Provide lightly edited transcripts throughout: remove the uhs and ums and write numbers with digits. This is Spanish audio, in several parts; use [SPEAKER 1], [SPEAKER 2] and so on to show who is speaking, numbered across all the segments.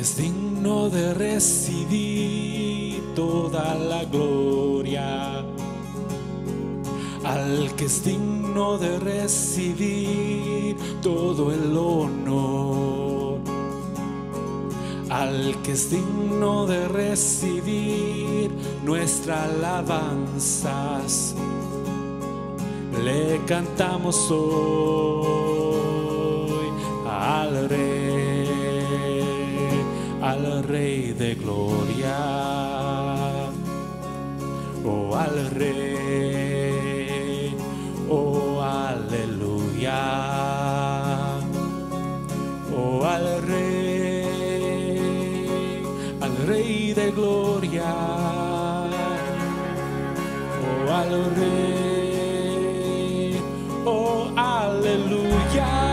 [SPEAKER 1] que es digno de recibir toda la gloria, al que es digno de recibir todo el honor, al que es digno de recibir nuestras alabanzas. Le cantamos hoy al Rey de gloria, oh al Rey, oh aleluya, oh al Rey de gloria, oh al Rey, oh aleluya.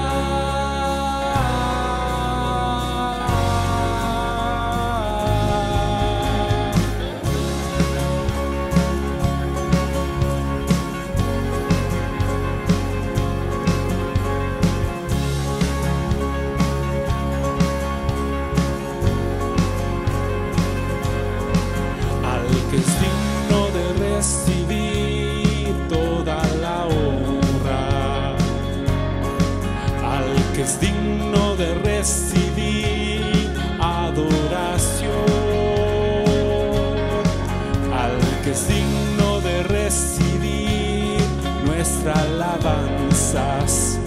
[SPEAKER 1] Que es digno de recibir toda la honra, al que es digno de recibir adoración, al que es digno de recibir nuestras alabanzas.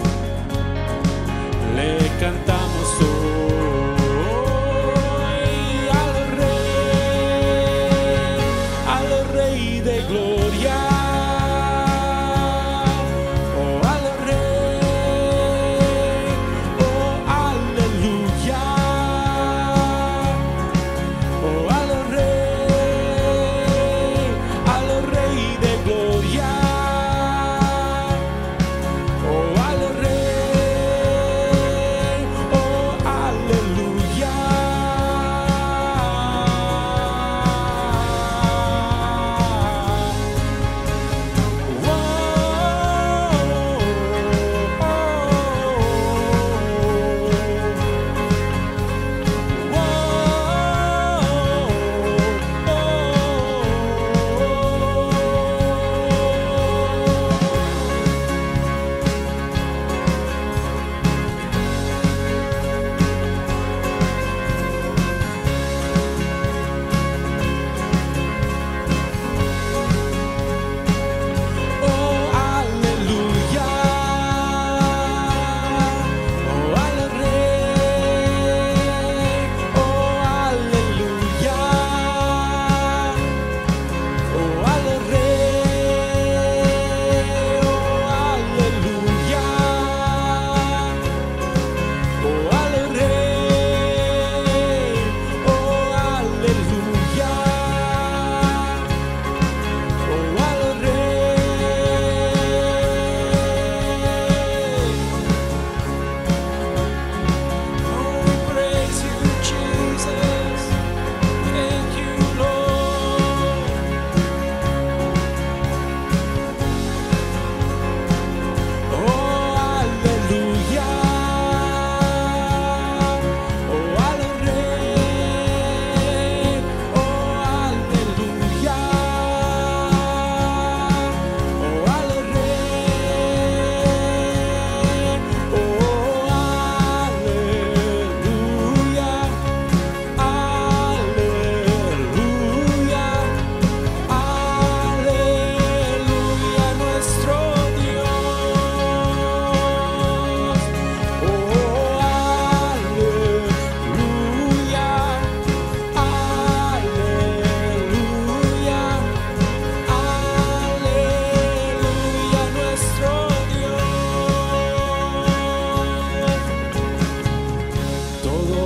[SPEAKER 1] Le cantamos hoy de gloria, oh al Rey, oh aleluya, oh al Rey de gloria, oh al Rey, oh aleluya.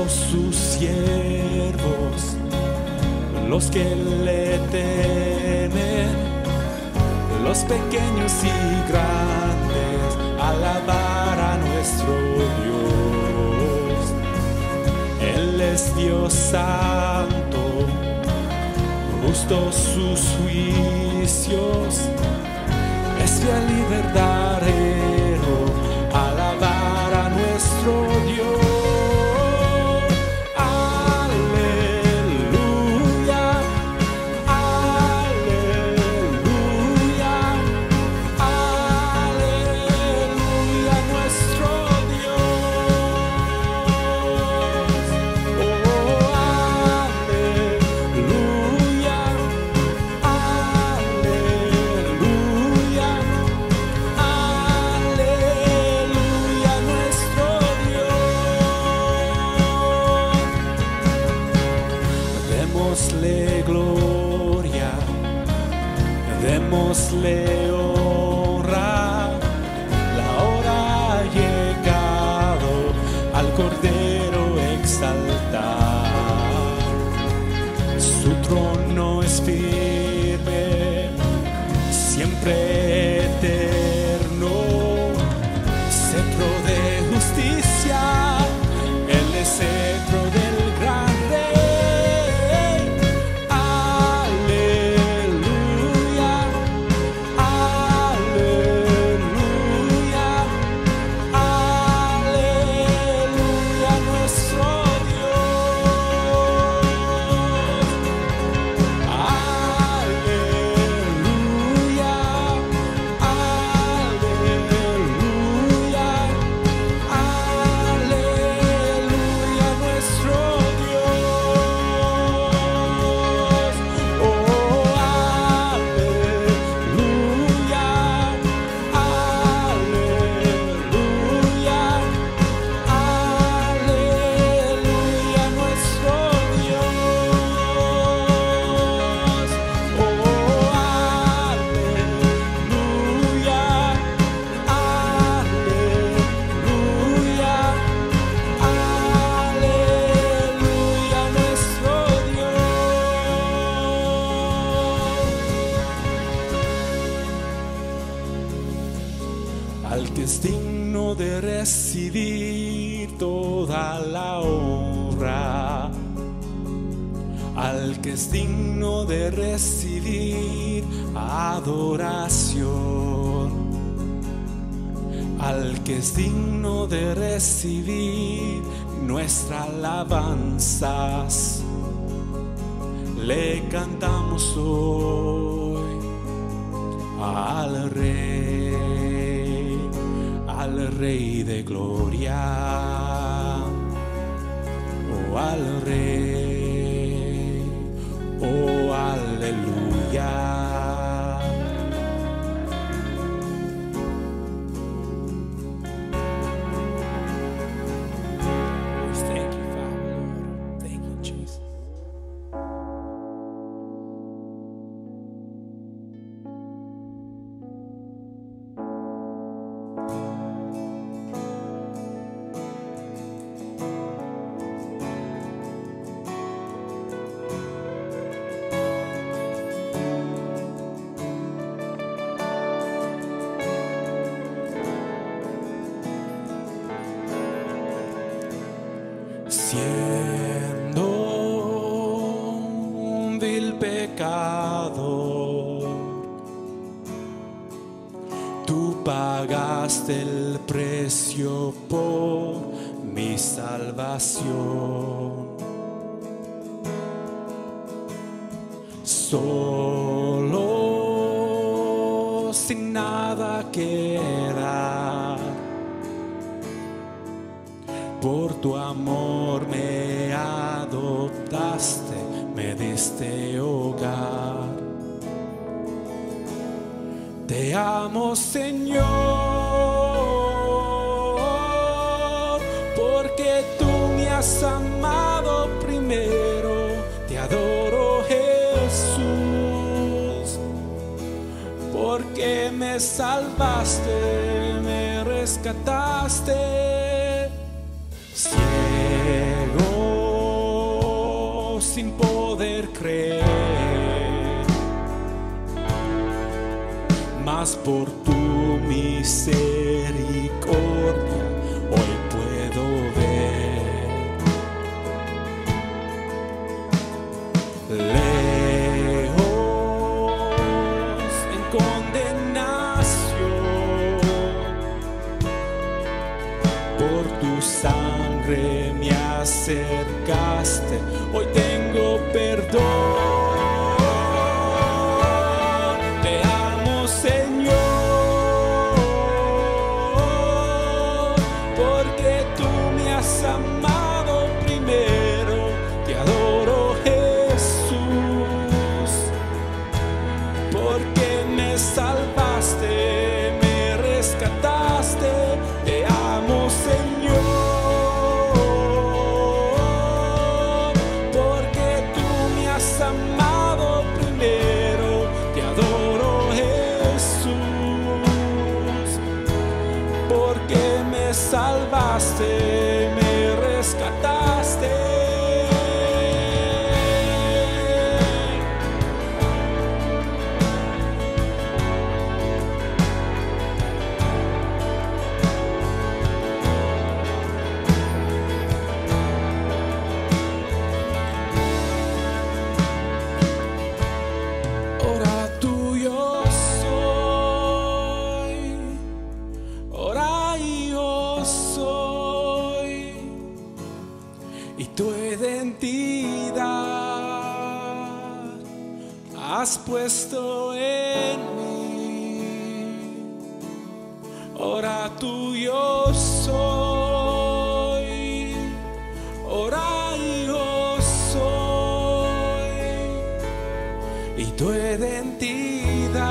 [SPEAKER 1] Sus siervos, los que le temen, los pequeños y grandes, alabar a nuestro Dios. Él es Dios santo, justo sus juicios, es fiel y verdadero, alabar a nuestro Dios. démosle honra, la hora ha llegado al Cordero exaltar. Su trono es firme, siempre eterno, cetro de justicia, Él es cetro del gran Rey. Aleluya, aleluya, aleluya, nuestro Dios. Aleluya, aleluya, aleluya, nuestro Dios. Oh, aleluya, aleluya, aleluya, nuestro Dios. Oh, aleluya, aleluya, aleluya, nuestro Dios. Al que es digno de recibir toda la honra, al que es digno de recibir adoración, al que es digno de recibir nuestras alabanzas, le cantamos hoy al Rey de gloria, oh al Rey, oh aleluya. Thank you, Father, Lord. Thank you, Jesus. Siendo un vil pecador, tú pagaste el precio por mi salvación. Solo, sin nada que dar, por tu amor me adoptaste, me diste hogar. Te amo, Señor, porque tú me has amado primero. Te adoro, Jesús, porque me salvaste, me rescataste. Ciego, sin poder creer, mas por tu misericordia hoy puedo ver. Lejos en condenación, por tu sangre me acercaste, hoy tengo perdón. Te amo, Señor, porque tú me has amado primero. Te adoro, Jesús, porque me salvaste, me rescataste. Te amo, Señor, has puesto en mí. Ahora tuyo soy, ahora yo soy, y tu identidad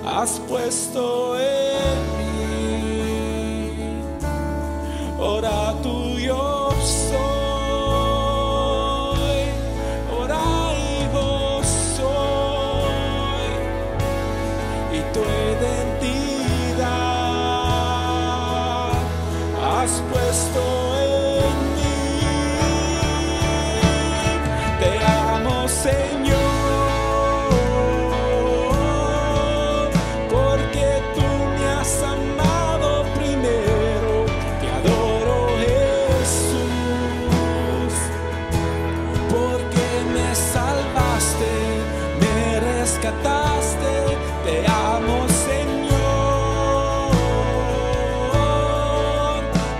[SPEAKER 1] has puesto en mí. Ahora tuyo soy, ahora hijo soy, y tu identidad has puesto en mí. Te amo, Señor, porque tú me has amado primero. Te adoro, Jesús, porque me salvaste, me rescataste. Te amo, Señor,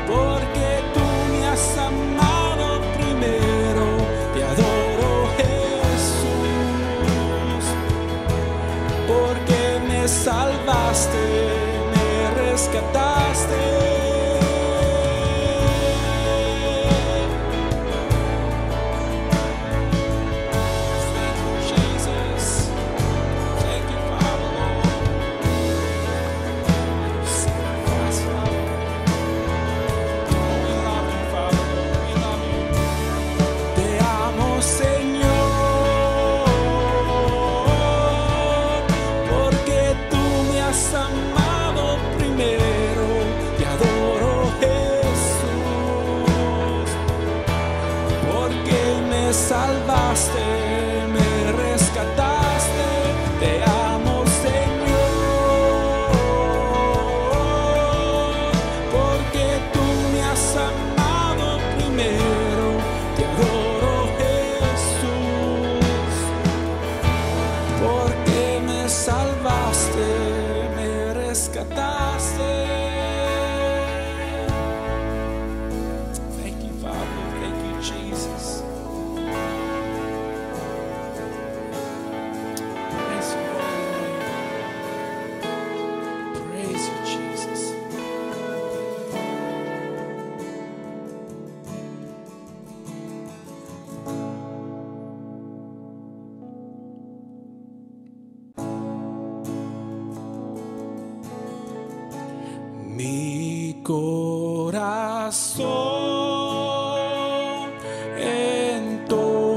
[SPEAKER 1] porque tú me has amado primero. Te adoro, Jesús, porque me salvaste, me rescataste. Thank you, Jesus. Thank you, Father, Lord. Sacrifice, Father. Oh, we love you, Father. We love you. Te amo, Señor, porque tú me has amado primero. Te adoro, Jesús, porque me salvaste, me rescataste. Te amo, Señor, porque tú me has amado primero. Te adoro, Jesús, porque me salvaste, me rescataste. Thank you, Father. Thank you, Jesus. Praise your holy name. Praise you, Jesus. Mi corazón entona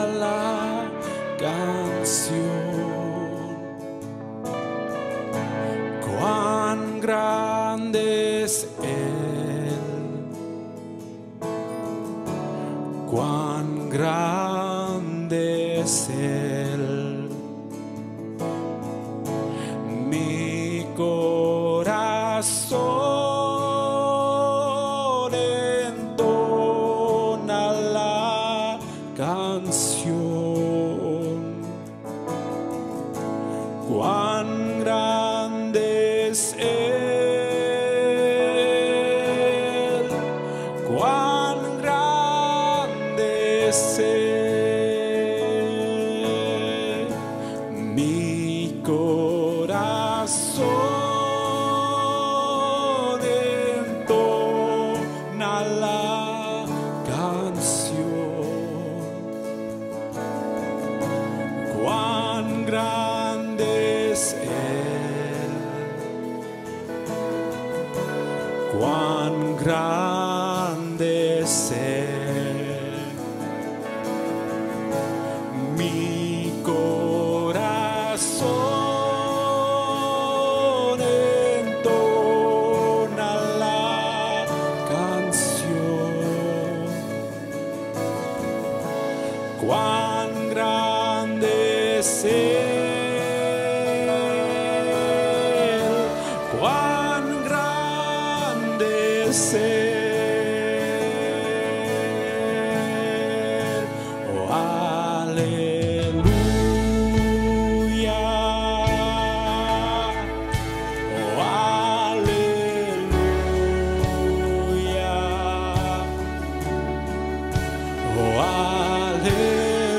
[SPEAKER 1] la canción. Cuán grande es Él, cuán grande es Él. Mi corazón entona la canción. Cuán grande es Él, cuán grande es Él. Mi corazón entona la canción. Cuán grande es Él, cuán grande es Él. Mi corazón entona la canción. Cuán grande es Él, cuán grande es Él. Oh, aleluya. Oh, aleluya. Oh, aleluya.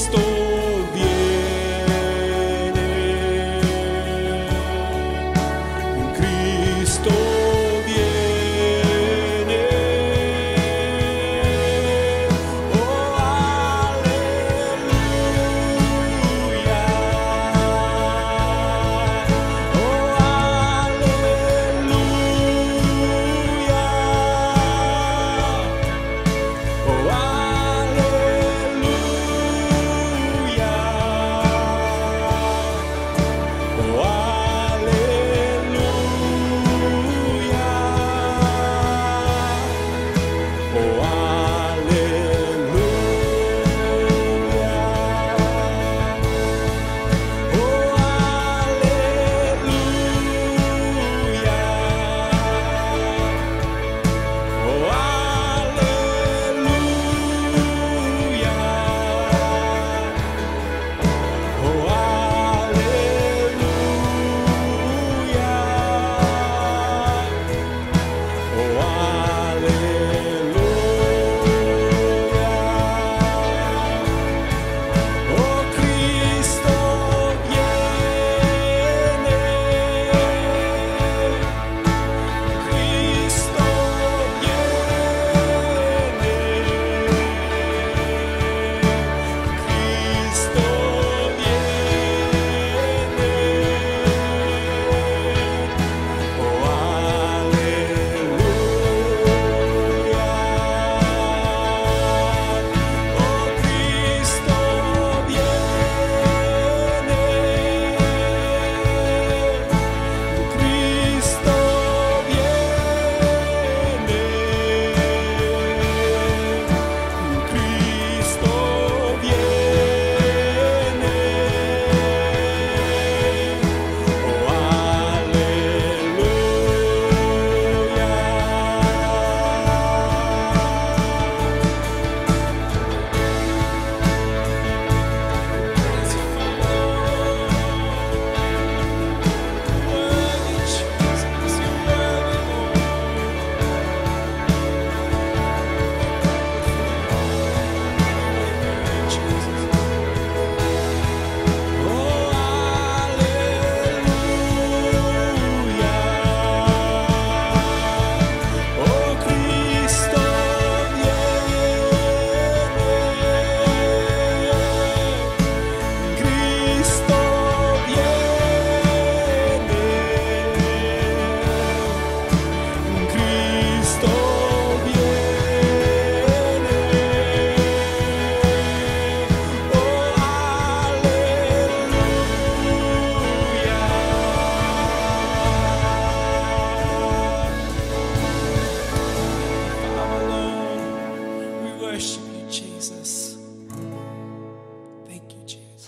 [SPEAKER 1] Cristo viene, Cristo viene, oh aleluya, oh aleluya, oh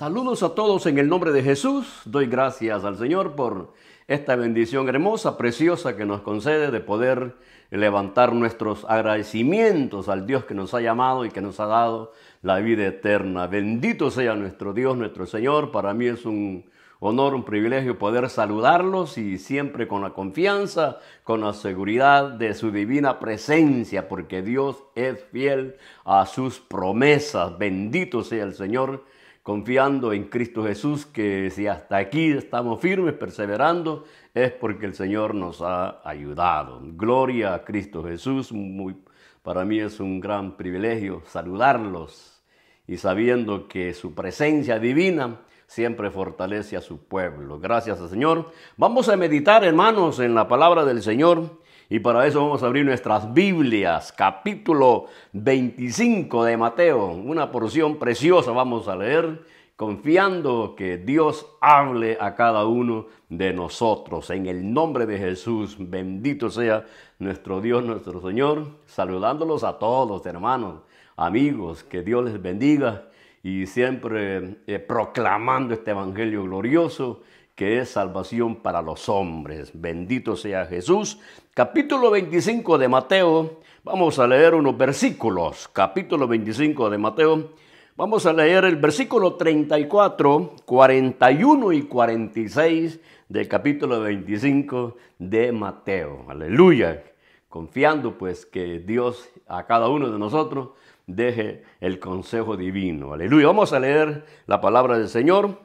[SPEAKER 2] Saludos a todos en el nombre de Jesús. Doy gracias al Señor por esta bendición hermosa, preciosa que nos concede de poder levantar nuestros agradecimientos al Dios que nos ha llamado y que nos ha dado la vida eterna. Bendito sea nuestro Dios, nuestro Señor. Para mí es un honor, un privilegio poder saludarlos y siempre con la confianza, con la seguridad de su divina presencia, porque Dios es fiel a sus promesas. Bendito sea el Señor, confiando en Cristo Jesús, que si hasta aquí estamos firmes, perseverando, es porque el Señor nos ha ayudado. Gloria a Cristo Jesús. Para mí es un gran privilegio saludarlos y sabiendo que su presencia divina siempre fortalece a su pueblo. Gracias al Señor. Vamos a meditar, hermanos, en la palabra del Señor. Y para eso vamos a abrir nuestras Biblias, capítulo 25 de Mateo, una porción preciosa vamos a leer, confiando que Dios hable a cada uno de nosotros. En el nombre de Jesús, bendito sea nuestro Dios, nuestro Señor, saludándolos a todos, hermanos, amigos, que Dios les bendiga y siempre proclamando este evangelio glorioso, que es salvación para los hombres. Bendito sea Jesús. Capítulo 25 de Mateo. Vamos a leer unos versículos. Capítulo 25 de Mateo. Vamos a leer el versículo 34, 41 y 46 del capítulo 25 de Mateo. Aleluya. Confiando pues que Dios a cada uno de nosotros deje el consejo divino. Aleluya. Vamos a leer la palabra del Señor.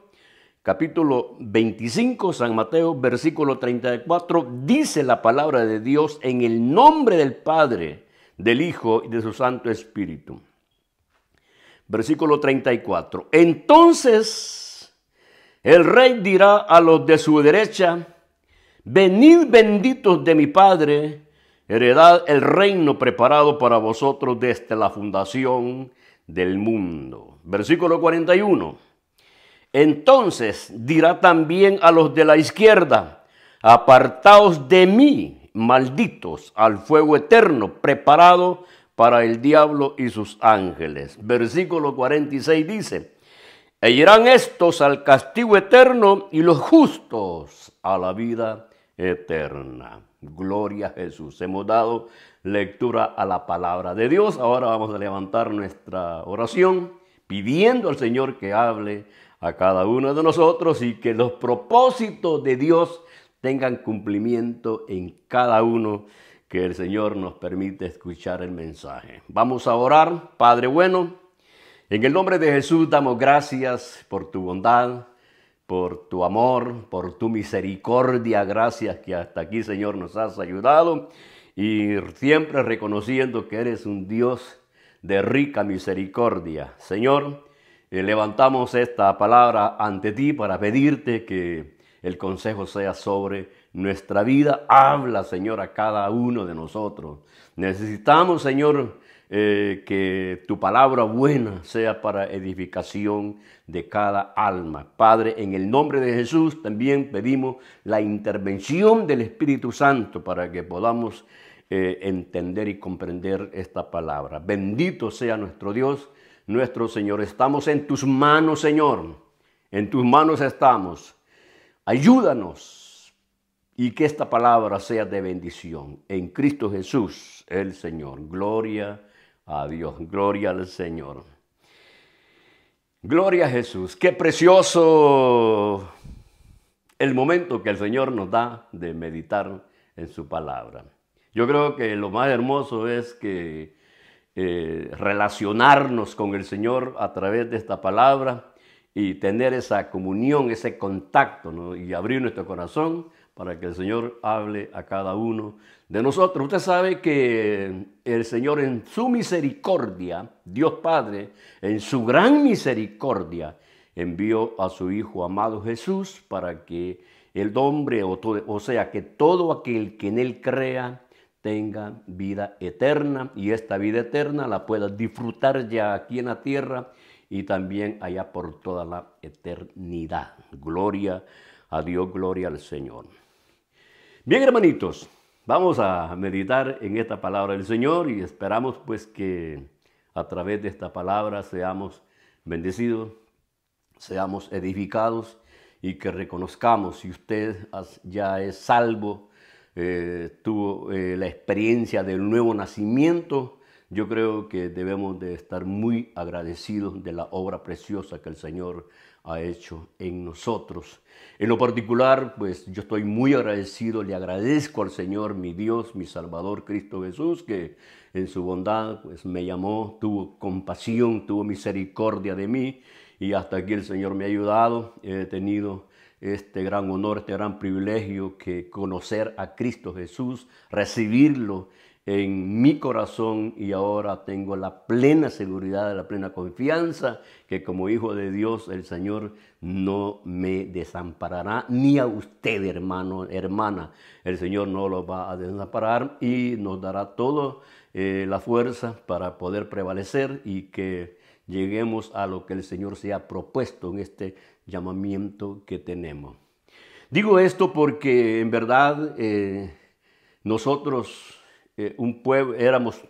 [SPEAKER 2] Capítulo 25, San Mateo, versículo 34. Dice la palabra de Dios: en el nombre del Padre, del Hijo y de su Santo Espíritu. Versículo 34. Entonces el rey dirá a los de su derecha: venid benditos de mi Padre, heredad el reino preparado para vosotros desde la fundación del mundo. Versículo 41. Entonces dirá también a los de la izquierda: apartaos de mí, malditos, al fuego eterno preparado para el diablo y sus ángeles. Versículo 46 dice: e irán estos al castigo eterno y los justos a la vida eterna. Gloria a Jesús. Hemos dado lectura a la palabra de Dios. Ahora vamos a levantar nuestra oración pidiendo al Señor que hable a cada uno de nosotros y que los propósitos de Dios tengan cumplimiento en cada uno que el Señor nos permite escuchar el mensaje. Vamos a orar. Padre bueno, en el nombre de Jesús damos gracias por tu bondad, por tu amor, por tu misericordia. Gracias que hasta aquí, Señor, nos has ayudado, y siempre reconociendo que eres un Dios de rica misericordia. Señor, levantamos esta palabra ante ti para pedirte que el consejo sea sobre nuestra vida. Habla, Señor, a cada uno de nosotros. Necesitamos, Señor, que tu palabra buena sea para edificación de cada alma. Padre, en el nombre de Jesús también pedimos la intervención del Espíritu Santo para que podamos entender y comprender esta palabra. Bendito sea nuestro Dios, nuestro Señor. Estamos en tus manos, Señor. En tus manos estamos. Ayúdanos y que esta palabra sea de bendición. En Cristo Jesús, el Señor. Gloria a Dios, gloria al Señor. Gloria a Jesús. Qué precioso el momento que el Señor nos da de meditar en su palabra. Yo creo que lo más hermoso es que relacionarnos con el Señor a través de esta palabra y tener esa comunión, ese contacto, ¿no? Y abrir nuestro corazón para que el Señor hable a cada uno de nosotros. Usted sabe que el Señor, en su misericordia, Dios Padre, en su gran misericordia, envió a su Hijo amado Jesús para que el hombre, o sea, que todo aquel que en Él crea tenga vida eterna, y esta vida eterna la pueda disfrutar ya aquí en la tierra y también allá por toda la eternidad. Gloria a Dios, gloria al Señor. Bien, hermanitos, vamos a meditar en esta palabra del Señor y esperamos pues que a través de esta palabra seamos bendecidos, seamos edificados y que reconozcamos, si usted ya es salvo, tuvo la experiencia del nuevo nacimiento, yo creo que debemos de estar muy agradecidos de la obra preciosa que el Señor ha hecho en nosotros. En lo particular, pues yo estoy muy agradecido, le agradezco al Señor, mi Dios, mi Salvador, Cristo Jesús, que en su bondad pues me llamó, tuvo compasión, tuvo misericordia de mí, y hasta aquí el Señor me ha ayudado. He tenido este gran honor, este gran privilegio, que conocer a Cristo Jesús, recibirlo en mi corazón, y ahora tengo la plena seguridad, la plena confianza que como hijo de Dios el Señor no me desamparará, ni a usted, hermano, hermana. El Señor no lo va a desamparar y nos dará toda la fuerza para poder prevalecer y que lleguemos a lo que el Señor se ha propuesto en este llamamiento que tenemos. Digo esto porque en verdad nosotros un pueblo, éramos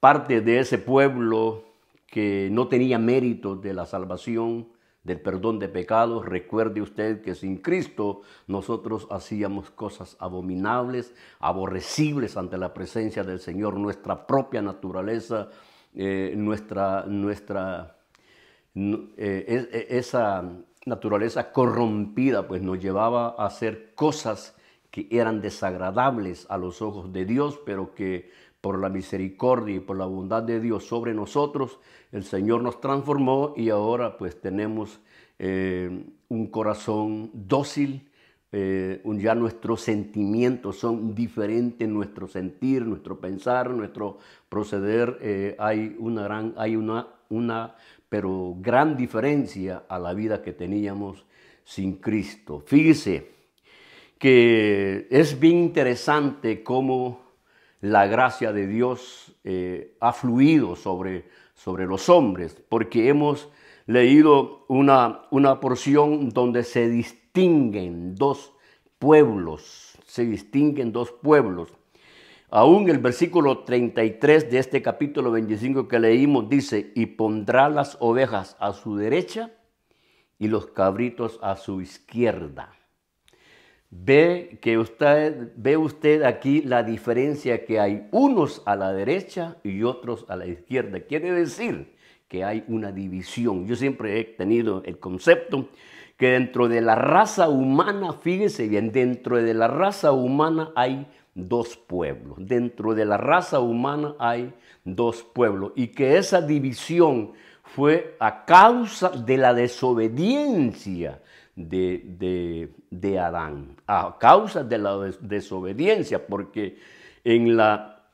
[SPEAKER 2] parte de ese pueblo que no tenía mérito de la salvación, del perdón de pecados. Recuerde usted que sin Cristo nosotros hacíamos cosas abominables, aborrecibles ante la presencia del Señor. Nuestra propia naturaleza, esa naturaleza corrompida pues nos llevaba a hacer cosas que eran desagradables a los ojos de Dios, pero que por la misericordia y por la bondad de Dios sobre nosotros, el Señor nos transformó y ahora pues tenemos un corazón dócil. Ya nuestros sentimientos son diferentes, nuestro sentir, nuestro pensar, nuestro proceder. Hay una pero gran diferencia a la vida que teníamos sin Cristo. Fíjese que es bien interesante cómo la gracia de Dios ha fluido sobre los hombres, porque hemos leído una porción donde se distinguen dos pueblos, Aún el versículo 33 de este capítulo 25 que leímos dice, y pondrá las ovejas a su derecha y los cabritos a su izquierda. Ve usted aquí la diferencia que hay, unos a la derecha y otros a la izquierda. Quiere decir que hay una división. Yo siempre he tenido el concepto que dentro de la raza humana, fíjese bien, dentro de la raza humana hay dos pueblos. Dentro de la raza humana hay dos pueblos y que esa división fue a causa de la desobediencia de Adán, a causa de la desobediencia, porque en la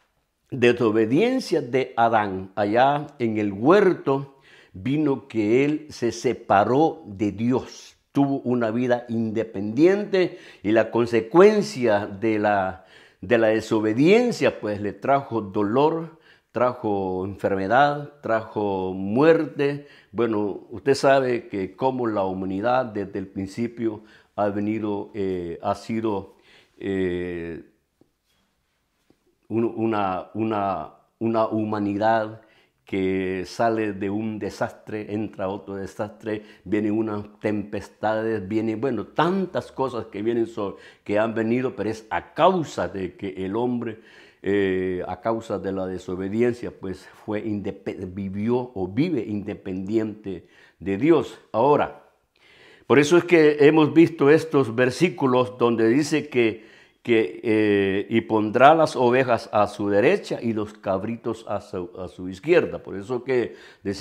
[SPEAKER 2] desobediencia de Adán, allá en el huerto, vino que él se separó de Dios, tuvo una vida independiente y la consecuencia de la desobediencia pues le trajo dolor, trajo enfermedad, trajo muerte. Bueno, usted sabe que como la humanidad desde el principio ha sido una humanidad que sale de un desastre, entra a otro desastre, vienen unas tempestades, bueno, tantas cosas que han venido, pero es a causa de que el hombre, a causa de la desobediencia, pues vive independiente de Dios. Ahora, por eso es que hemos visto estos versículos donde dice y pondrá las ovejas a su derecha y los cabritos a su izquierda. Por eso que les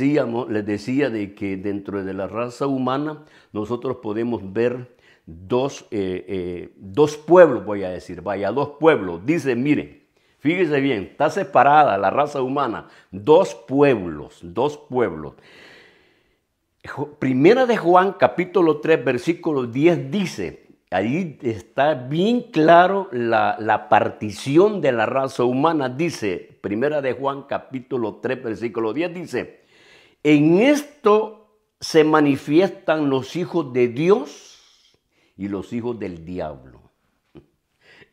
[SPEAKER 2] decía de que dentro de la raza humana nosotros podemos ver dos pueblos, dos pueblos. Dice, miren, fíjese bien, está separada la raza humana, dos pueblos. Primera de Juan, capítulo 3, versículo 10 dice, ahí está bien claro la partición de la raza humana. Dice, Primera de Juan, capítulo 3, versículo 10 dice, en esto se manifiestan los hijos de Dios y los hijos del diablo.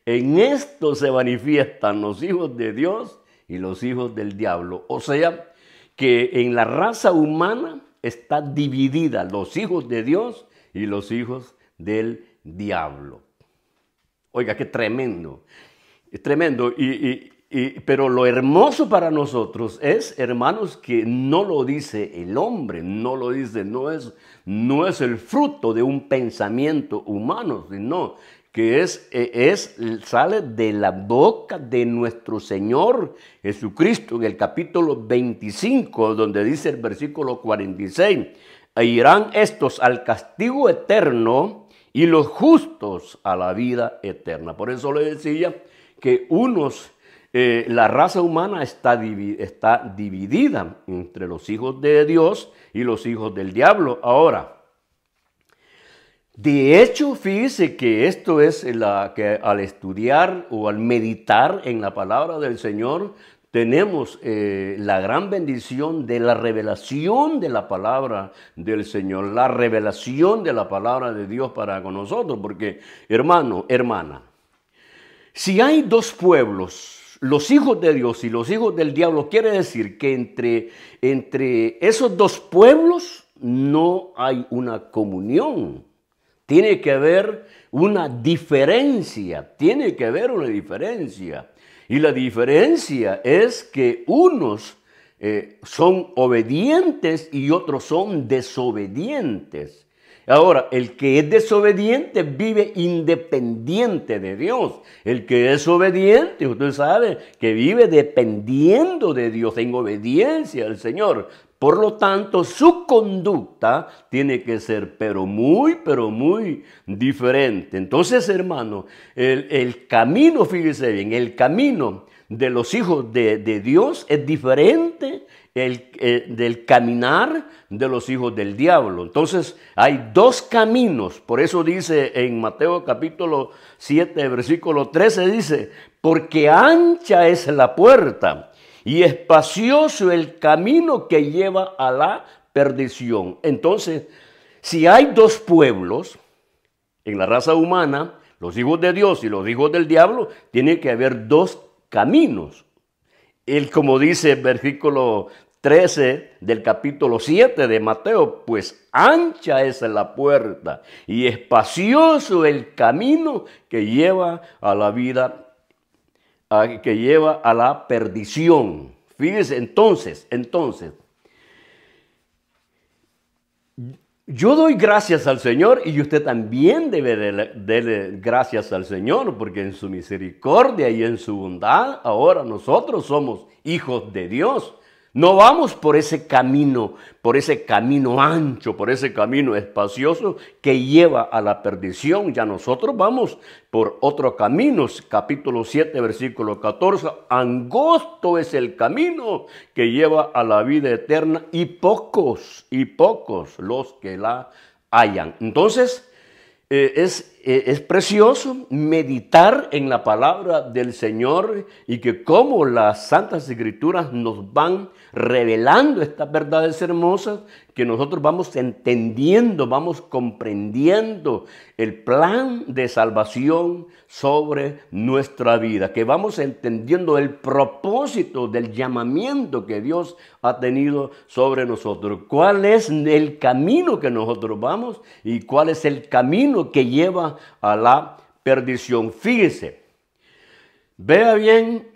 [SPEAKER 2] En esto se manifiestan los hijos de Dios y los hijos del diablo. O sea, que en la raza humana está dividida los hijos de Dios y los hijos del diablo. Oiga, qué tremendo. Es tremendo. Pero lo hermoso para nosotros es, hermanos, que no lo dice el hombre, no es el fruto de un pensamiento humano, sino que sale de la boca de nuestro Señor Jesucristo en el capítulo 25, donde dice el versículo 46, e irán estos al castigo eterno y los justos a la vida eterna. Por eso le decía que la raza humana está dividida entre los hijos de Dios y los hijos del diablo. Ahora, de hecho, fíjese que esto es que al estudiar o al meditar en la palabra del Señor, tenemos la gran bendición de la revelación de la palabra del Señor, la revelación de la palabra de Dios para con nosotros. Porque, hermano, hermana, si hay dos pueblos, los hijos de Dios y los hijos del diablo, quiere decir que entre esos dos pueblos no hay una comunión. Tiene que haber una diferencia, Y la diferencia es que unos son obedientes y otros son desobedientes. Ahora, el que es desobediente vive independiente de Dios. El que es obediente, usted sabe que vive dependiendo de Dios, en obediencia al Señor. Por lo tanto, su conducta tiene que ser pero muy diferente. Entonces, hermano, el camino, fíjese bien, el camino de los hijos de Dios es diferente del caminar de los hijos del diablo. Entonces hay dos caminos. Por eso dice en Mateo capítulo 7, versículo 13, dice, porque ancha es la puerta y espacioso el camino que lleva a la perdición. Entonces, si hay dos pueblos en la raza humana, los hijos de Dios y los hijos del diablo, tiene que haber dos caminos. Como dice el versículo 13 del capítulo 7 de Mateo, pues ancha es la puerta y espacioso el camino que lleva a la vida, que lleva a la perdición. Fíjese, entonces, yo doy gracias al Señor y usted también debe darle gracias al Señor, porque en su misericordia y en su bondad ahora nosotros somos hijos de Dios. No vamos por ese camino ancho, por ese camino espacioso que lleva a la perdición. Ya nosotros vamos por otro camino. Capítulo 7, versículo 14. Angosto es el camino que lleva a la vida eterna y pocos los que la hallan. Entonces, es precioso meditar en la palabra del Señor y que como las Santas Escrituras nos van revelando estas verdades hermosas, que nosotros vamos entendiendo, vamos comprendiendo el plan de salvación sobre nuestra vida, que vamos entendiendo el propósito del llamamiento que Dios ha tenido sobre nosotros. ¿Cuál es el camino que nosotros vamos y cuál es el camino que lleva a la perdición? Fíjese, vea bien,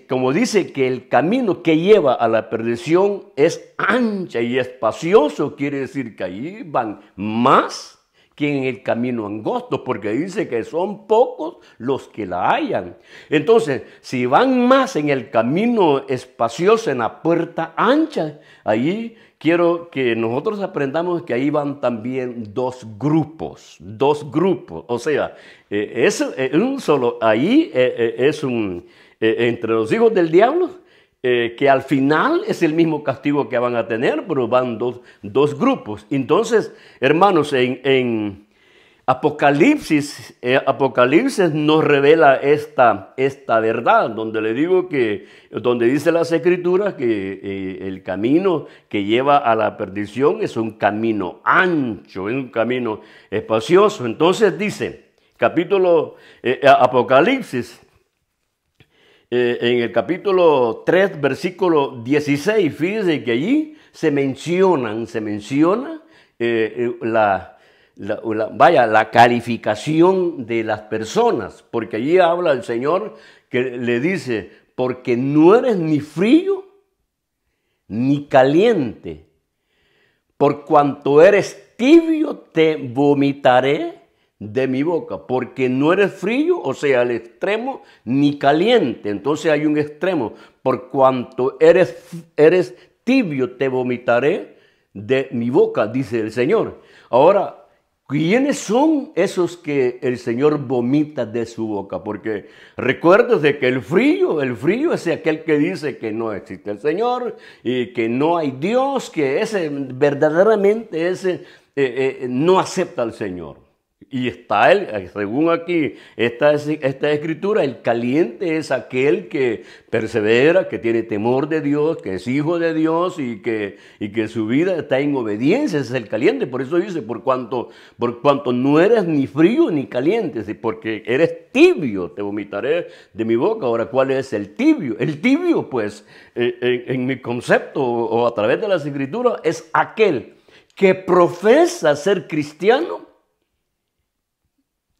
[SPEAKER 2] como dice que el camino que lleva a la perdición es ancha y espacioso, quiere decir que allí van más que en el camino angosto, porque dice que son pocos los que la hallan. Entonces, si van más en el camino espacioso, en la puerta ancha, allí quiero que nosotros aprendamos que ahí van también dos grupos, o sea, entre los hijos del diablo, que al final es el mismo castigo que van a tener, pero van dos grupos. Entonces, hermanos, en Apocalipsis nos revela esta verdad, donde le digo donde dice las Escrituras que el camino que lleva a la perdición es un camino ancho, es un camino espacioso. Entonces dice, Apocalipsis, en el capítulo 3, versículo 16, fíjense que allí se menciona la calificación de las personas, porque allí habla el Señor que le dice, porque no eres ni frío ni caliente, por cuanto eres tibio te vomitaré de mi boca, porque no eres frío, o sea, el extremo, ni caliente. Entonces hay un extremo, por cuanto eres tibio te vomitaré de mi boca, dice el Señor. Ahora, ¿quiénes son esos que el Señor vomita de su boca? Porque recuérdese que el frío es aquel que dice que no existe el Señor y que no hay Dios, que verdaderamente no acepta al Señor. Y está según aquí, esta escritura, el caliente es aquel que persevera, que tiene temor de Dios, que es hijo de Dios y que su vida está en obediencia. Ese es el caliente. Por eso dice, por cuanto no eres ni frío ni caliente, porque eres tibio, te vomitaré de mi boca. Ahora, ¿cuál es el tibio? El tibio, pues, en mi concepto o a través de las escrituras, es aquel que profesa ser cristiano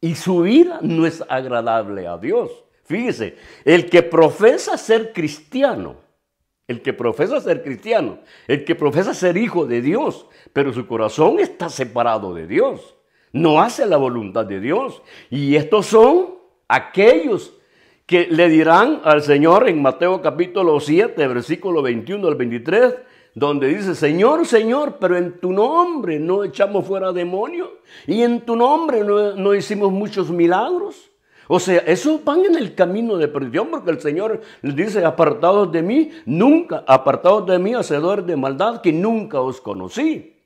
[SPEAKER 2] y su vida no es agradable a Dios. Fíjese, el que profesa ser cristiano, el que profesa ser cristiano, el que profesa ser hijo de Dios, pero su corazón está separado de Dios, no hace la voluntad de Dios. Y estos son aquellos que le dirán al Señor en Mateo capítulo 7, versículo 21 al 23, donde dice: Señor, Señor, pero en tu nombre no echamos fuera demonios y en tu nombre no hicimos muchos milagros. O sea, esos van en el camino de perdición, porque el Señor les dice: apartados de mí, hacedores de maldad, que nunca os conocí.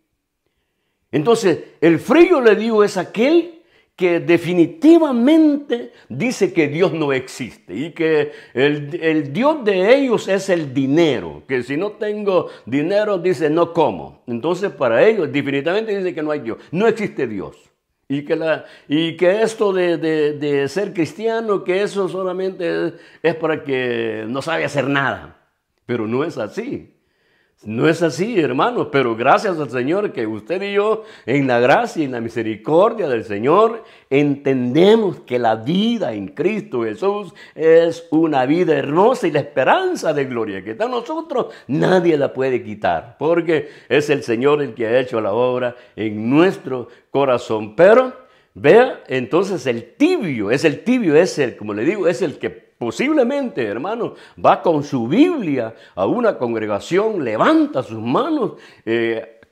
[SPEAKER 2] Entonces, el frío, le digo, es aquel que definitivamente dice que Dios no existe y que el Dios de ellos es el dinero, que si no tengo dinero, dice, no como. Entonces, para ellos definitivamente dice que no hay Dios, no existe Dios. Y que esto de ser cristiano, que eso solamente es para que no sabe hacer nada. Pero no es así. No es así, hermanos, pero gracias al Señor que usted y yo, en la gracia y en la misericordia del Señor, entendemos que la vida en Cristo Jesús es una vida hermosa y la esperanza de gloria que está en nosotros, nadie la puede quitar, porque es el Señor el que ha hecho la obra en nuestro corazón. Pero vea, entonces el tibio, como le digo, es el que posiblemente, hermano, va con su Biblia a una congregación, levanta sus manos,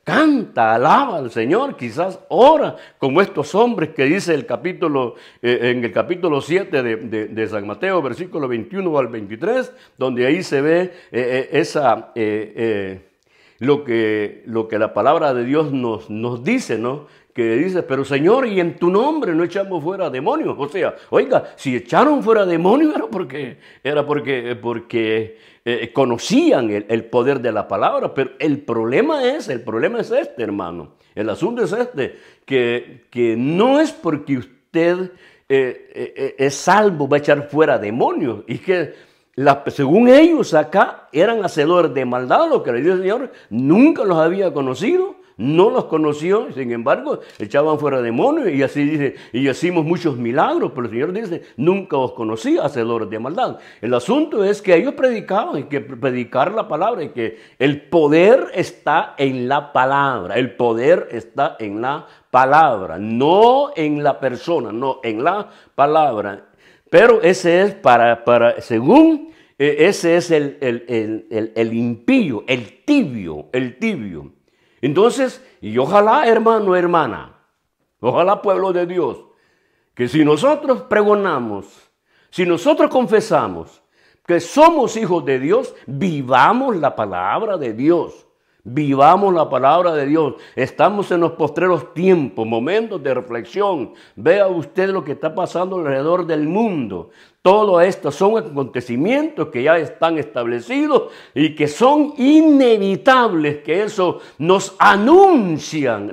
[SPEAKER 2] canta, alaba al Señor, quizás ora como estos hombres que dice en el capítulo 7 de San Mateo, versículo 21 al 23, donde ahí se ve lo que la palabra de Dios nos dice, ¿no? Que dice: pero Señor, y en tu nombre no echamos fuera demonios. O sea, oiga, si echaron fuera demonios era porque conocían el poder de la palabra. Pero el problema es este, hermano. El asunto es este, que no es porque usted es salvo va a echar fuera demonios. Y que según ellos acá eran hacedores de maldad, lo que le dice el Señor, nunca los había conocido. No los conoció, sin embargo, echaban fuera demonios y así dice, y hicimos muchos milagros, pero el Señor dice, nunca os conocí, hacedores de maldad. El asunto es que ellos predicaban, y que predicar la palabra, y que el poder está en la palabra, el poder está en la palabra, no en la persona, no en la palabra. Pero ese es ese es el impío, el tibio. Entonces, y ojalá, hermano, hermana, ojalá, pueblo de Dios, que si nosotros pregonamos, si nosotros confesamos que somos hijos de Dios, vivamos la palabra de Dios. Vivamos la palabra de Dios. Estamos en los postreros tiempos, momentos de reflexión. Vea usted lo que está pasando alrededor del mundo. Todo esto son acontecimientos que ya están establecidos y que son inevitables, que eso nos anuncian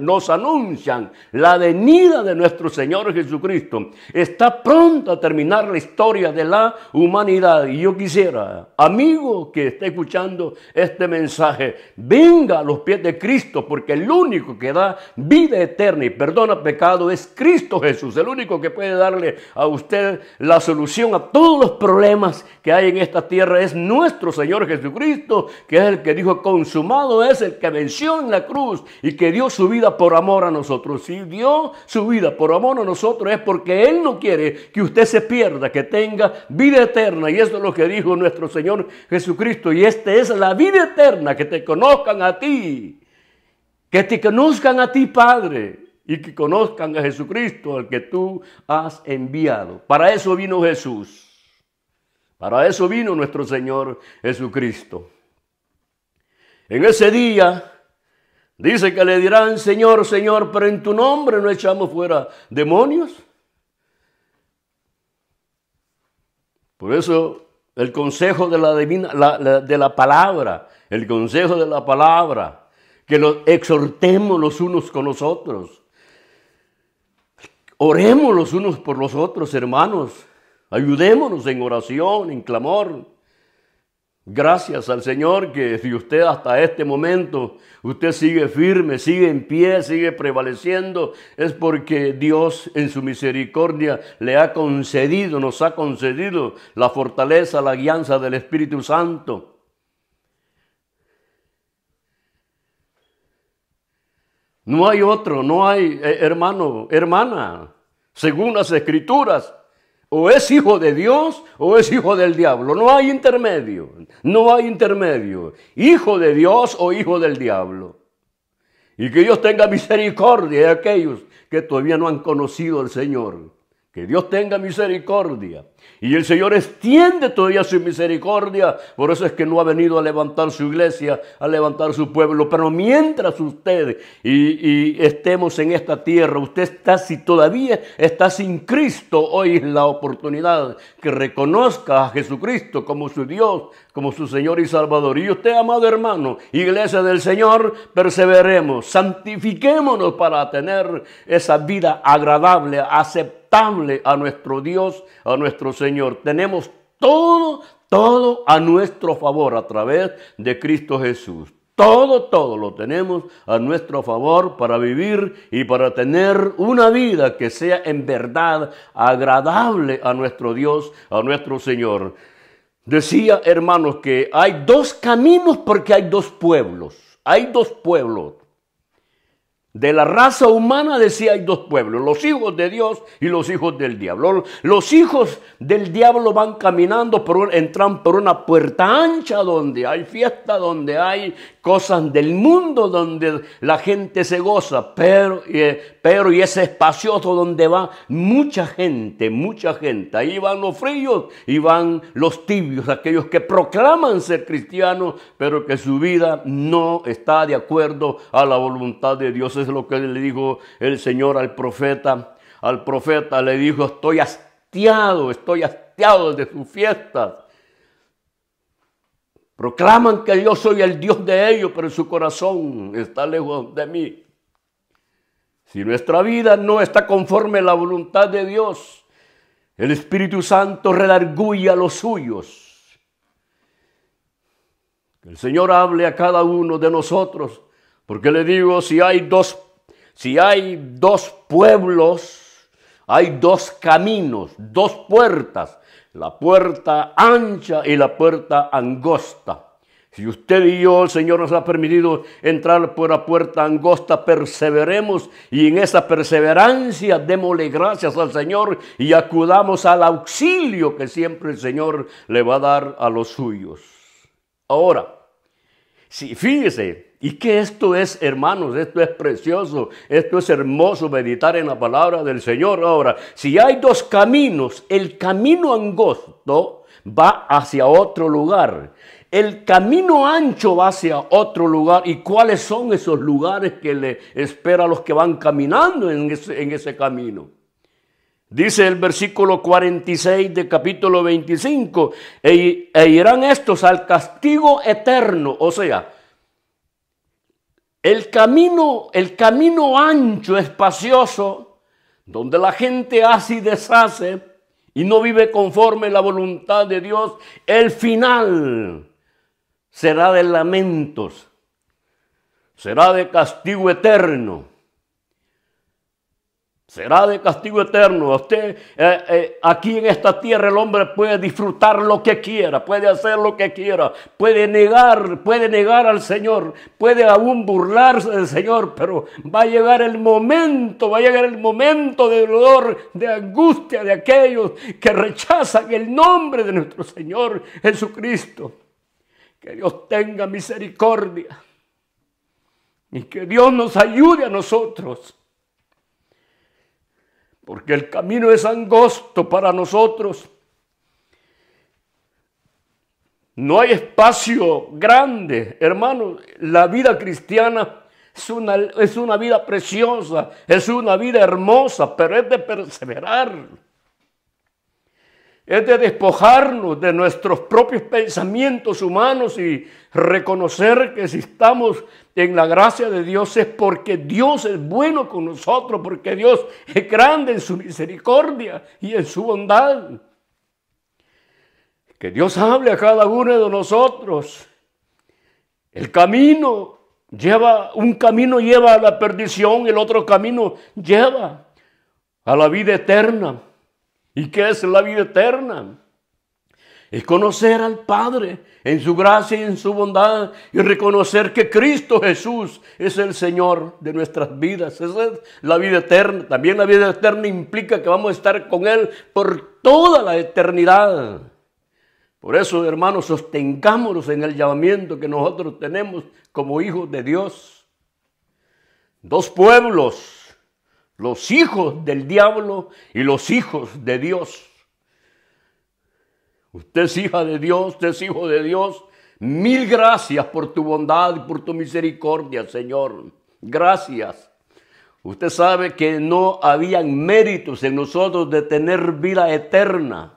[SPEAKER 2] la venida de nuestro Señor Jesucristo. Está pronto a terminar la historia de la humanidad. Y yo quisiera, amigo que esté escuchando este mensaje, venga a los pies de Cristo, porque el único que da vida eterna y perdona pecado es Cristo Jesús. El único que puede darle a usted la solución a todos los problemas que hay en esta tierra es nuestro Señor Jesucristo, que es el que dijo: consumado es, el que venció en la cruz y que dio su vida por amor a nosotros. Si dio su vida por amor a nosotros es porque Él no quiere que usted se pierda, que tenga vida eterna. Y eso es lo que dijo nuestro Señor Jesucristo. Y esta es la vida eterna, que te conozcan a ti, que te conozcan a ti, Padre, y que conozcan a Jesucristo, al que tú has enviado. Para eso vino Jesús. Para eso vino nuestro Señor Jesucristo. En ese día dice que le dirán: Señor, Señor, pero en tu nombre no echamos fuera demonios. Por eso el consejo de la palabra, el consejo de la palabra, que nos exhortemos los unos con los otros. Oremos los unos por los otros, hermanos. Ayudémonos en oración, en clamor. Gracias al Señor que si usted hasta este momento, usted sigue firme, sigue en pie, sigue prevaleciendo, es porque Dios en su misericordia le ha concedido, nos ha concedido la fortaleza, la guianza del Espíritu Santo. No hay otro, no hay hermano, hermana. Según las Escrituras, o es hijo de Dios o es hijo del diablo. No hay intermedio, no hay intermedio. Hijo de Dios o hijo del diablo. Y que Dios tenga misericordia de aquellos que todavía no han conocido al Señor. Que Dios tenga misericordia. Y el Señor extiende todavía su misericordia. Por eso es que no ha venido a levantar su iglesia, a levantar su pueblo. Pero mientras usted y estemos en esta tierra, usted está, si todavía está sin Cristo, hoy es la oportunidad que reconozca a Jesucristo como su Dios, como su Señor y Salvador. Y usted, amado hermano, iglesia del Señor, perseveremos, santifiquémonos para tener esa vida agradable, aceptable a nuestro Dios, a nuestro Señor. Tenemos todo a nuestro favor a través de Cristo Jesús. Todo lo tenemos a nuestro favor para vivir y para tener una vida que sea en verdad agradable a nuestro Dios, a nuestro Señor. Decía, hermanos, que hay dos caminos porque hay dos pueblos. Hay dos pueblos. De la raza humana, decía, hay dos pueblos, los hijos de Dios y los hijos del diablo. Los hijos del diablo van caminando, entran por una puerta ancha donde hay fiesta, donde hay cosas del mundo, donde la gente se goza, pero y es espacioso donde va mucha gente. Ahí van los fríos y van los tibios, aquellos que proclaman ser cristianos, pero que su vida no está de acuerdo a la voluntad de Dios. Es lo que le dijo el Señor al profeta. Al profeta le dijo, estoy hastiado de sus fiestas. Proclaman que yo soy el Dios de ellos, pero su corazón está lejos de mí. Si nuestra vida no está conforme a la voluntad de Dios, el Espíritu Santo redarguye a los suyos. Que el Señor hable a cada uno de nosotros, porque le digo, si hay dos pueblos, hay dos caminos, dos puertas. La puerta ancha y la puerta angosta. Si usted y yo, el Señor nos ha permitido entrar por la puerta angosta, perseveremos y en esa perseverancia démosle gracias al Señor y acudamos al auxilio que siempre el Señor le va a dar a los suyos. Ahora, sí, fíjese, y que esto es, hermanos, esto es precioso, esto es hermoso, meditar en la palabra del Señor. Ahora, si hay dos caminos, el camino angosto va hacia otro lugar, el camino ancho va hacia otro lugar. ¿Y cuáles son esos lugares que le espera a los que van caminando en ese camino? Dice el versículo 46 de capítulo 25, e irán estos al castigo eterno, o sea, el camino ancho, espacioso, donde la gente hace y deshace y no vive conforme a la voluntad de Dios, el final será de lamentos, será de castigo eterno. Será de castigo eterno. Usted, aquí en esta tierra el hombre puede disfrutar lo que quiera, puede hacer lo que quiera, puede negar al Señor, puede aún burlarse del Señor, pero va a llegar el momento de dolor, de angustia de aquellos que rechazan el nombre de nuestro Señor Jesucristo. Que Dios tenga misericordia y que Dios nos ayude a nosotros. Porque el camino es angosto para nosotros. No hay espacio grande. Hermanos, la vida cristiana es una vida preciosa, es una vida hermosa, pero es de perseverar. Es de despojarnos de nuestros propios pensamientos humanos y reconocer que si estamos en la gracia de Dios es porque Dios es bueno con nosotros, porque Dios es grande en su misericordia y en su bondad. Que Dios hable a cada uno de nosotros. Un camino lleva a la perdición, el otro camino lleva a la vida eterna. ¿Y qué es la vida eterna? es conocer al Padre en su gracia y en su bondad y reconocer que Cristo Jesús es el Señor de nuestras vidas. Esa es la vida eterna. También la vida eterna implica que vamos a estar con Él por toda la eternidad. Por eso, hermanos, sostengámonos en el llamamiento que nosotros tenemos como hijos de Dios. Dos pueblos, los hijos del diablo y los hijos de Dios. Usted es hija de Dios, usted es hijo de Dios. Mil gracias por tu bondad y por tu misericordia, Señor. Gracias. Usted sabe que no habían méritos en nosotros de tener vida eterna.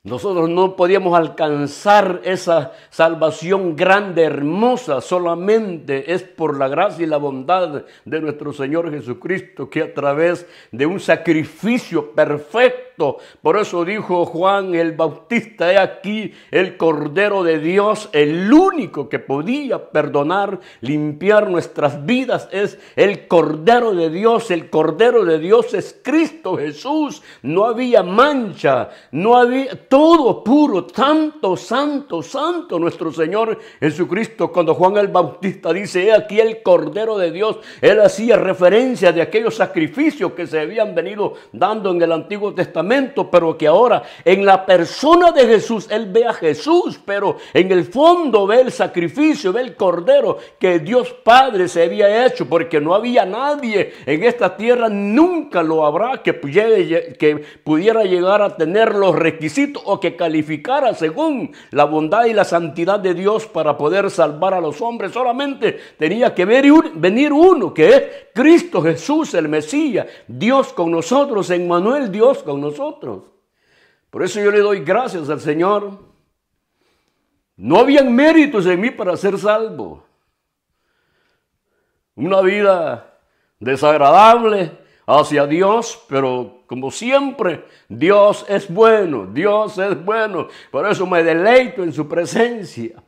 [SPEAKER 2] Nosotros no podíamos alcanzar esa salvación grande, hermosa, solamente es por la gracia y la bondad de nuestro Señor Jesucristo, que a través de un sacrificio perfecto, por eso dijo Juan el Bautista, he aquí el Cordero de Dios, el único que podía perdonar, limpiar nuestras vidas, es el Cordero de Dios. El Cordero de Dios es Cristo Jesús. No había mancha, no había... Todo puro, santo, santo, santo nuestro Señor Jesucristo. Cuando Juan el Bautista dice, he aquí el Cordero de Dios, él hacía referencia de aquellos sacrificios que se habían venido dando en el Antiguo Testamento, pero que ahora en la persona de Jesús, él ve a Jesús, pero en el fondo ve el sacrificio, ve el Cordero que Dios Padre se había hecho, porque no había nadie en esta tierra, nunca lo habrá, que pudiera llegar a tener los requisitos o que calificara según la bondad y la santidad de Dios para poder salvar a los hombres. Solamente tenía que venir uno, que es Cristo Jesús, el Mesías, Dios con nosotros, Emmanuel, Dios con nosotros. Por eso yo le doy gracias al Señor. No habían méritos en mí para ser salvo. Una vida desagradable hacia Dios, pero como siempre, Dios es bueno, Dios es bueno. Por eso me deleito en su presencia,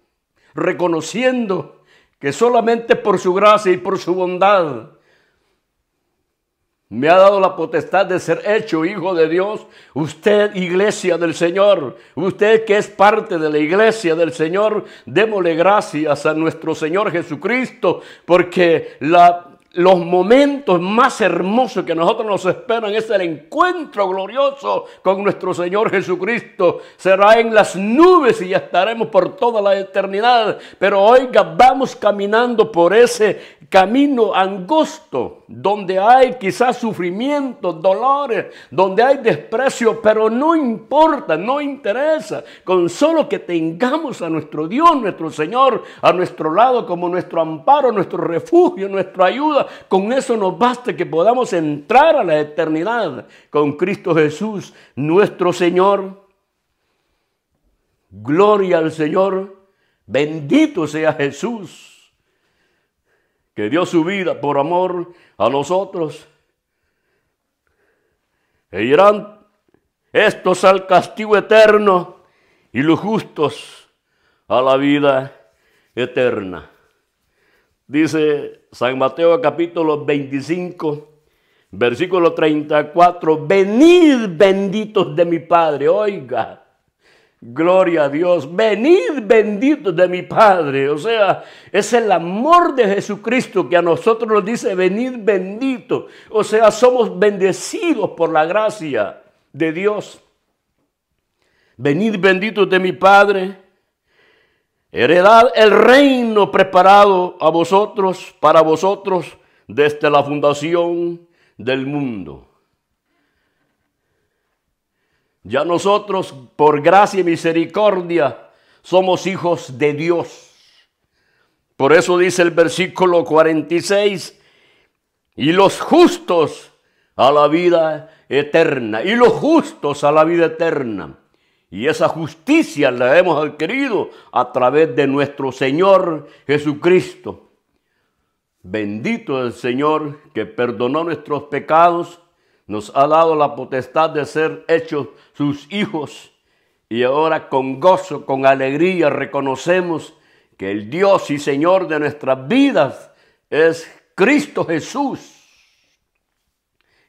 [SPEAKER 2] reconociendo que solamente por su gracia y por su bondad me ha dado la potestad de ser hecho hijo de Dios. Usted, iglesia del Señor, usted que es parte de la iglesia del Señor, démosle gracias a nuestro Señor Jesucristo, porque los momentos más hermosos que nosotros nos esperan es el encuentro glorioso con nuestro Señor Jesucristo. Será en las nubes y ya estaremos por toda la eternidad. Pero oiga, vamos caminando por ese camino angosto, donde hay quizás sufrimientos, dolores, donde hay desprecio, pero no importa, no interesa. Con solo que tengamos a nuestro Dios, nuestro Señor, a nuestro lado como nuestro amparo, nuestro refugio, nuestra ayuda, con eso nos basta que podamos entrar a la eternidad con Cristo Jesús, nuestro Señor. Gloria al Señor, bendito sea Jesús, que dio su vida por amor a nosotros. E irán estos al castigo eterno y los justos a la vida eterna. Dice San Mateo capítulo 25, versículo 34, venid benditos de mi Padre. Oiga, gloria a Dios, venid benditos de mi Padre. O sea, es el amor de Jesucristo que a nosotros nos dice venid benditos. O sea, somos bendecidos por la gracia de Dios. Venid benditos de mi Padre. Heredad el reino preparado a vosotros, para vosotros, desde la fundación del mundo. Ya nosotros, por gracia y misericordia, somos hijos de Dios. Por eso dice el versículo 46, y los justos a la vida eterna, y los justos a la vida eterna. Y esa justicia la hemos adquirido a través de nuestro Señor Jesucristo. Bendito el Señor que perdonó nuestros pecados, nos ha dado la potestad de ser hechos sus hijos. Y ahora con gozo, con alegría reconocemos que el Dios y Señor de nuestras vidas es Cristo Jesús.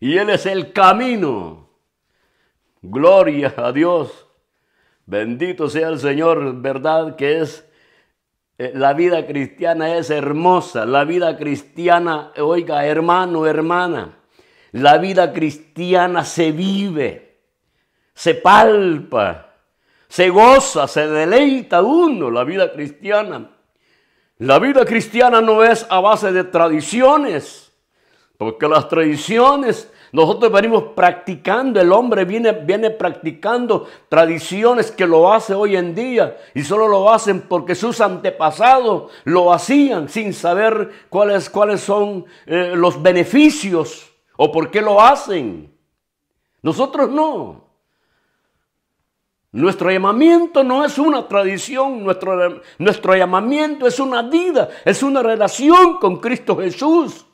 [SPEAKER 2] Y Él es el camino. Gloria a Dios. Bendito sea el Señor, ¿verdad? Que es la vida cristiana es hermosa. La vida cristiana, oiga, hermano, hermana, la vida cristiana se vive, se palpa, se goza, se deleita uno, la vida cristiana. La vida cristiana no es a base de tradiciones, porque las tradiciones nosotros venimos practicando, el hombre viene practicando tradiciones que lo hace hoy en día y solo lo hacen porque sus antepasados lo hacían sin saber cuáles son los beneficios o por qué lo hacen. Nosotros no. Nuestro llamamiento no es una tradición, nuestro llamamiento es una vida, es una relación con Cristo Jesús.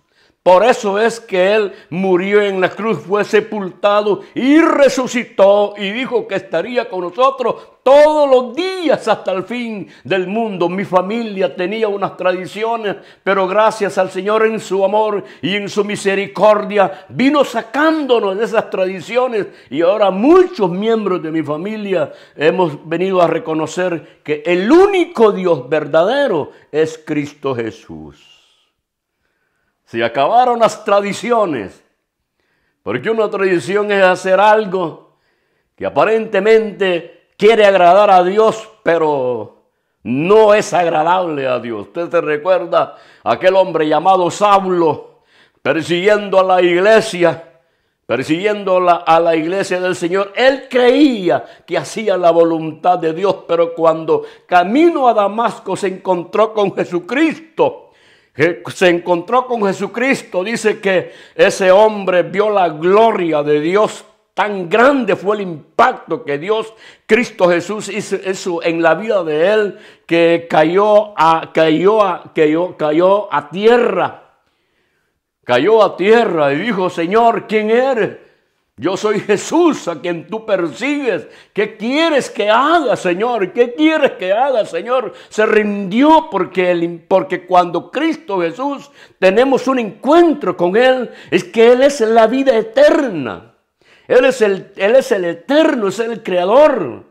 [SPEAKER 2] Por eso es que Él murió en la cruz, fue sepultado y resucitó y dijo que estaría con nosotros todos los días hasta el fin del mundo. Mi familia tenía unas tradiciones, pero gracias al Señor en su amor y en su misericordia vino sacándonos de esas tradiciones y ahora muchos miembros de mi familia hemos venido a reconocer que el único Dios verdadero es Cristo Jesús. Se acabaron las tradiciones, porque una tradición es hacer algo que aparentemente quiere agradar a Dios, pero no es agradable a Dios. Usted se recuerda a aquel hombre llamado Saulo, persiguiendo a la iglesia, a la iglesia del Señor. Él creía que hacía la voluntad de Dios, pero cuando camino a Damasco se encontró con Jesucristo. Dice que ese hombre vio la gloria de Dios. Tan grande fue el impacto que Cristo Jesús hizo en la vida de él, que cayó a tierra. Cayó a tierra y dijo: Señor, ¿quién eres? Yo soy Jesús a quien tú persigues. ¿Qué quieres que haga, Señor? ¿Qué quieres que haga, Señor? Se rindió porque cuando Cristo Jesús tenemos un encuentro con Él, es que Él es la vida eterna. Él es el eterno, es el creador.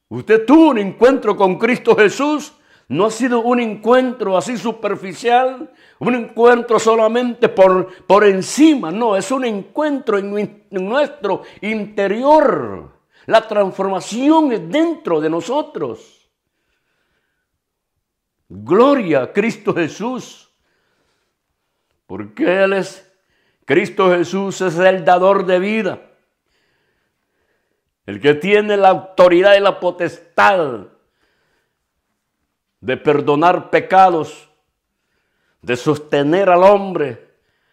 [SPEAKER 2] Usted tuvo un encuentro con Cristo Jesús. No ha sido un encuentro así superficial, un encuentro solamente por encima. No, es un encuentro en nuestro interior. La transformación es dentro de nosotros. Gloria a Cristo Jesús. Porque Cristo Jesús es el dador de vida. El que tiene la autoridad y la potestad de perdonar pecados, de sostener al hombre,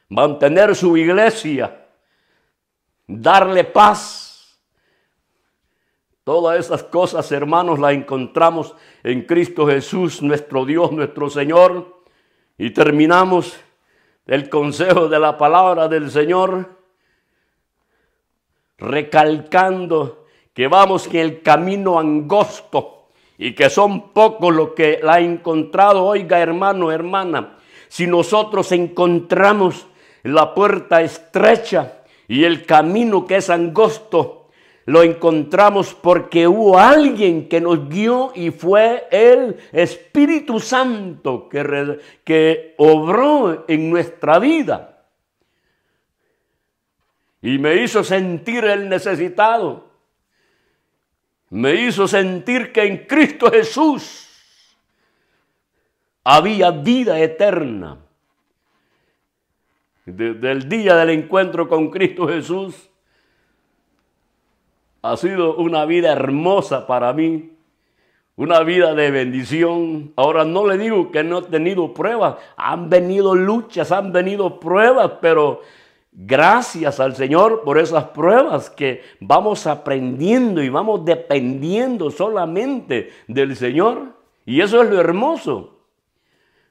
[SPEAKER 2] mantener su iglesia, darle paz. Todas esas cosas, hermanos, las encontramos en Cristo Jesús, nuestro Dios, nuestro Señor. Y terminamos el consejo de la palabra del Señor recalcando que vamos en el camino angosto y que son pocos los que la han encontrado. Oiga, hermano, hermana, si nosotros encontramos la puerta estrecha y el camino que es angosto, lo encontramos porque hubo alguien que nos guió y fue el Espíritu Santo que obró en nuestra vida y me hizo sentir el necesitado. Me hizo sentir que en Cristo Jesús había vida eterna. Desde el día del encuentro con Cristo Jesús ha sido una vida hermosa para mí, una vida de bendición. Ahora no le digo que no he tenido pruebas, han venido luchas, han venido pruebas, pero gracias al Señor por esas pruebas que vamos aprendiendo y vamos dependiendo solamente del Señor. Y eso es lo hermoso.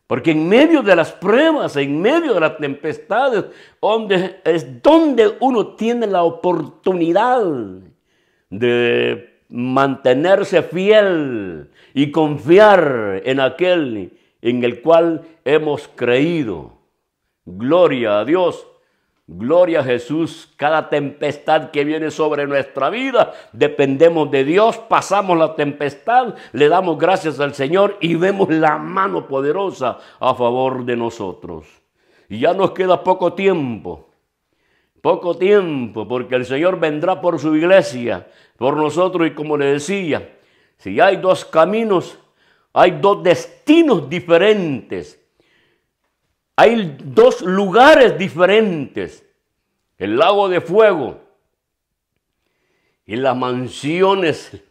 [SPEAKER 2] Porque en medio de las pruebas, en medio de las tempestades, es donde uno tiene la oportunidad de mantenerse fiel y confiar en aquel en el cual hemos creído. Gloria a Dios. Gloria a Jesús. Cada tempestad que viene sobre nuestra vida, dependemos de Dios, pasamos la tempestad, le damos gracias al Señor y vemos la mano poderosa a favor de nosotros. Y ya nos queda poco tiempo, porque el Señor vendrá por su iglesia, por nosotros, y como le decía, si hay dos caminos, hay dos destinos diferentes. Hay dos lugares diferentes, el lago de fuego y las mansiones,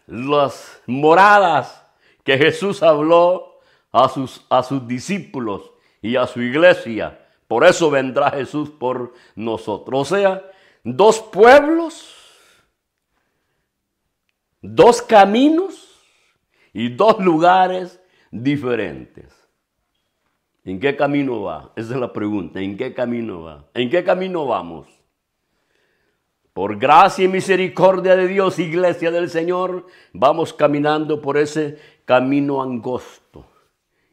[SPEAKER 2] las moradas que Jesús habló a sus discípulos y a su iglesia. Por eso vendrá Jesús por nosotros. O sea, dos pueblos, dos caminos y dos lugares diferentes. ¿En qué camino va? Esa es la pregunta. ¿En qué camino va? ¿En qué camino vamos? Por gracia y misericordia de Dios, iglesia del Señor, vamos caminando por ese camino angosto.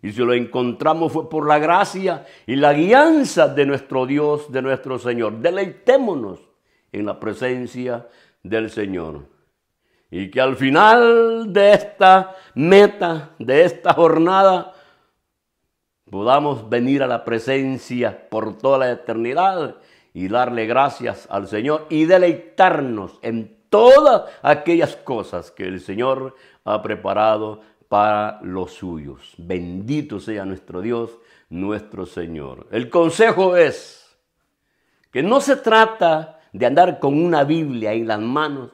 [SPEAKER 2] Y si lo encontramos fue por la gracia y la guianza de nuestro Dios, de nuestro Señor. Deleitémonos en la presencia del Señor. Y que al final de esta meta, de esta jornada, podamos venir a la presencia por toda la eternidad y darle gracias al Señor y deleitarnos en todas aquellas cosas que el Señor ha preparado para los suyos. Bendito sea nuestro Dios, nuestro Señor. El consejo es que no se trata de andar con una Biblia en las manos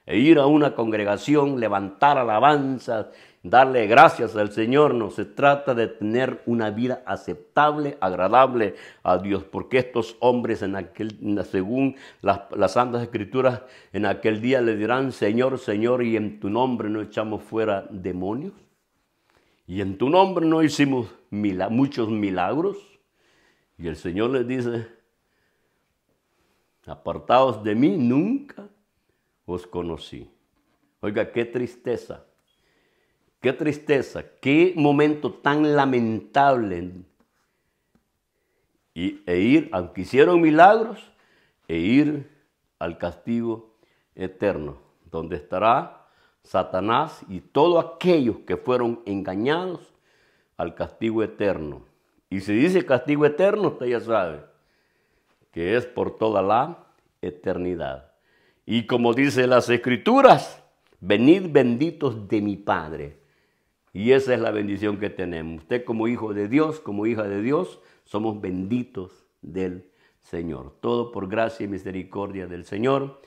[SPEAKER 2] e ir a una congregación, levantar alabanzas, darle gracias al Señor. No se trata de tener una vida aceptable, agradable a Dios, porque estos hombres según las Santas Escrituras, en aquel día le dirán: Señor, Señor, y en tu nombre no echamos fuera demonios, y en tu nombre no hicimos muchos milagros. Y el Señor les dice: apartaos de mí, nunca os conocí. Oiga, qué tristeza. Qué tristeza, qué momento tan lamentable. Aunque hicieron milagros, ir al castigo eterno, donde estará Satanás y todos aquellos que fueron engañados al castigo eterno. Y si dice castigo eterno, usted ya sabe que es por toda la eternidad. Y como dice las Escrituras: venid benditos de mi Padre. Y esa es la bendición que tenemos. Usted como hijo de Dios, como hija de Dios, somos benditos del Señor. Todo por gracia y misericordia del Señor.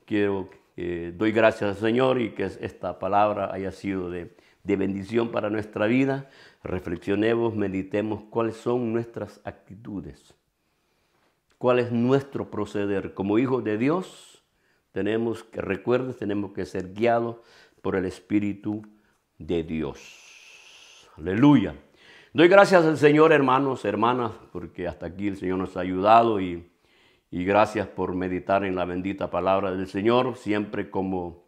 [SPEAKER 2] Doy gracias al Señor y que esta palabra haya sido de bendición para nuestra vida. Reflexionemos, meditemos cuáles son nuestras actitudes. Cuál es nuestro proceder. Como hijos de Dios, tenemos que ser guiados por el Espíritu de Dios. Aleluya. Doy gracias al Señor, hermanos, hermanas, porque hasta aquí el Señor nos ha ayudado y gracias por meditar en la bendita palabra del Señor. Siempre como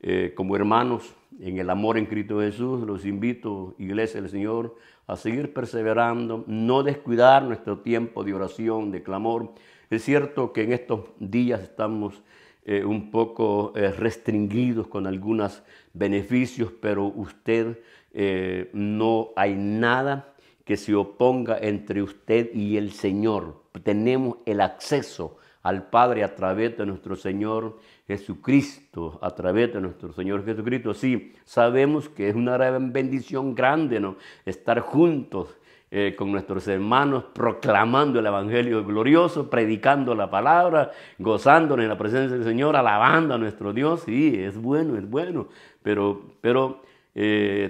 [SPEAKER 2] hermanos en el amor en Cristo Jesús, los invito, iglesia del Señor, a seguir perseverando, no descuidar nuestro tiempo de oración, de clamor. Es cierto que en estos días estamos un poco restringidos con algunos beneficios, pero usted no hay nada que se oponga entre usted y el Señor. Tenemos el acceso al Padre a través de nuestro Señor Jesucristo, a través de nuestro Señor Jesucristo. Sí, sabemos que es una bendición grande, ¿no?, estar juntos con nuestros hermanos, proclamando el Evangelio glorioso, predicando la palabra, gozándonos en la presencia del Señor, alabando a nuestro Dios. Sí, es bueno, pero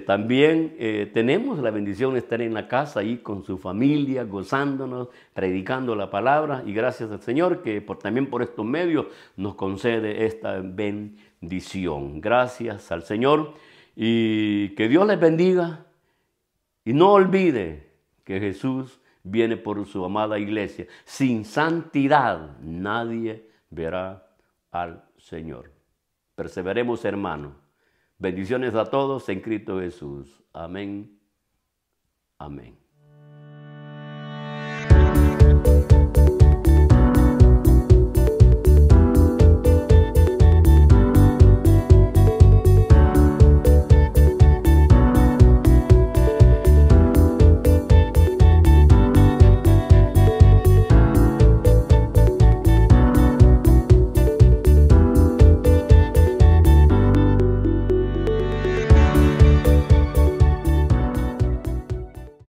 [SPEAKER 2] también tenemos la bendición de estar en la casa ahí con su familia, gozándonos, predicando la palabra, y gracias al Señor que también por estos medios nos concede esta bendición. Gracias al Señor y que Dios les bendiga, y no olvide que Jesús viene por su amada iglesia. Sin santidad nadie verá al Señor. Perseveremos, hermanos. Bendiciones a todos en Cristo Jesús. Amén. Amén.